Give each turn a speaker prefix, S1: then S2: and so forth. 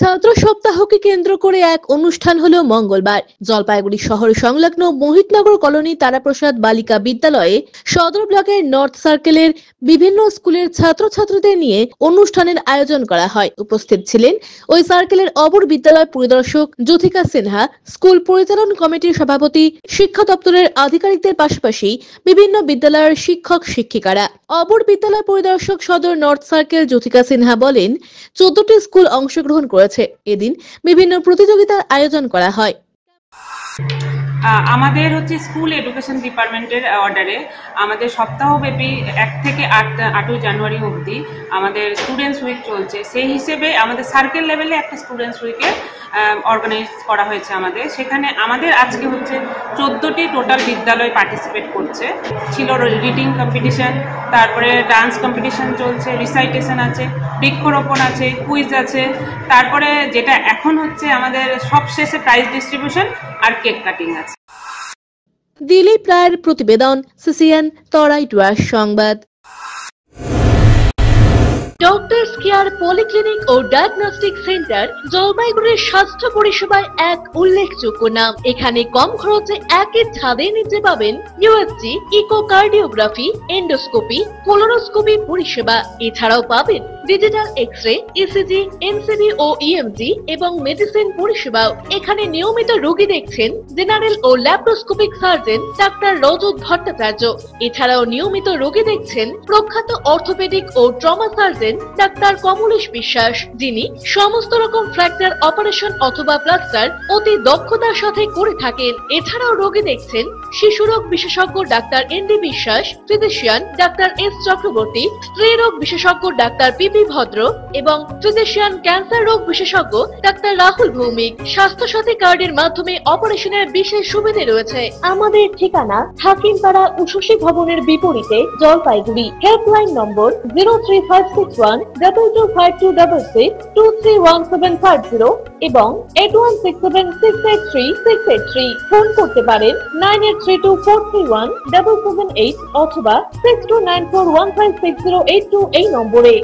S1: ছাত্র সপ্তাহকে কেন্দ্র করে এক অনুষ্ঠান হলো মঙ্গলবার জলপাইগুড়ি শহর সংলগ্ন মোহিতনগর কলোনি তারাপ্রসাদ বালিকা বিদ্যালয়ে সদর ব্লকের নর্থ সার্কেলের বিভিন্ন স্কুলের ছাত্রছাত্রীদের নিয়ে অনুষ্ঠানের আয়োজন করা হয়। উপস্থিত ছিলেন ওই সার্কেলের অপর বিদ্যালয় পরিদর্শক জ্যোতিকা সিনহা, স্কুল পরিচালন কমিটির সভাপতি, শিক্ষা দপ্তরের আধিকারিকদের পাশাপাশি বিভিন্ন বিদ্যালয়ের শিক্ষক শিক্ষিকারা। অপর বিদ্যালয় পরিদর্শক সদর নর্থ সার্কেল জ্যোতিকা সিনহা বলেন, 14টি স্কুল অংশগ্রহণ করেছে। এদিন বিভিন্ন প্রতিযোগিতার আয়োজন করা হয়।
S2: আমাদের স্কুল এডুকেশন ডিপার্টমেন্টের অর্ডারে আমাদের সপ্তাহব্যাপী 1 থেকে 8ই জানুয়ারি অবধি আমাদের স্টুডেন্টস উইক চলছে। সেই হিসেবে আমাদের সার্কেল লেভেলে একটা স্টুডেন্টস উইকের অর্গানাইজ করা হয়েছে। সেখানে আমাদের আজকে 14টি টোটাল বিদ্যালয় পার্টিসিপেট করছে। ছিল রিডিং কম্পিটিশন, তারপরে ডান্স কম্পিটিশন চলছে, রিসাইটেশন আছে, বৃক্ষরোপণ আছে, কুইজ আছে, তারপরে যেটা এখন আমাদের সবশেষে প্রাইজ ডিস্ট্রিবিউশন আর কেক কাটিং আছে।
S1: দিলীপ রায়ের প্রতিবেদন, সিসিএন তরাই ডুয়ার্স সংবাদ। ডক্টরস কেয়ার পলিক্লিনিক ও ডায়াগনস্টিক সেন্টার জলপাইগুড়ির স্বাস্থ্য পরিষেবায় এক উল্লেখযোগ্য নাম। এখানে কম খরচে একই ছাদের নিচে পাবেন ইউএসজি, ইকোকার্ডিওগ্রাফি, এন্ডোস্কোপি, কোলোনোস্কোপি পরিষেবা। এছাড়াও পাবেন ডিজিটাল এক্স-রে, ইসিজি, এনসিবি ও ইএমজি এবং মেডিসিন পরিষেবাও। এখানে নিয়মিত রোগী দেখছেন জেনারেল ও ল্যাপ্রোস্কোপিক সার্জন ডাক্তার রজত ভট্টাচার্য। এছাড়াও নিয়মিত রোগী দেখছেন প্রখ্যাত অর্থোপেডিক ও ট্রমা সার্জন ডাক্তার কমলেশ বিশ্বাস, যিনি সমস্ত রকম ফ্র্যাকচার অপারেশন অথবা প্লাস্টার অতি দক্ষতার সাথে করে থাকেন। এছাড়াও রোগী দেখছেন শিশুরোগ বিশেষজ্ঞ ডাক্তার এনডি বিশ্বাস, ফিজিশিয়ান ডাক্তার এস চক্রবর্তী, স্ত্রীরোগ বিশেষজ্ঞ ডাক্তার পিপি ভদ্র এবং ফিজিশিয়ান ক্যান্সার রোগ বিশেষজ্ঞ ডাক্তার রাহুল ভৌমিক। স্বাস্থ্য সাথী কার্ডের মাধ্যমে অপারেশনের বিশেষ সুবিধা রয়েছে। আমাদের ঠিকানা হাকিমপাড়া উষসী ভবনের বিপরীতে, জলপাইগুড়ি। হেল্পলাইন নম্বর 03561225266, 231750 এবং 8167683683। ফোন করতে পারেন 9832431778 অথবা 6294156082 এই নম্বরে।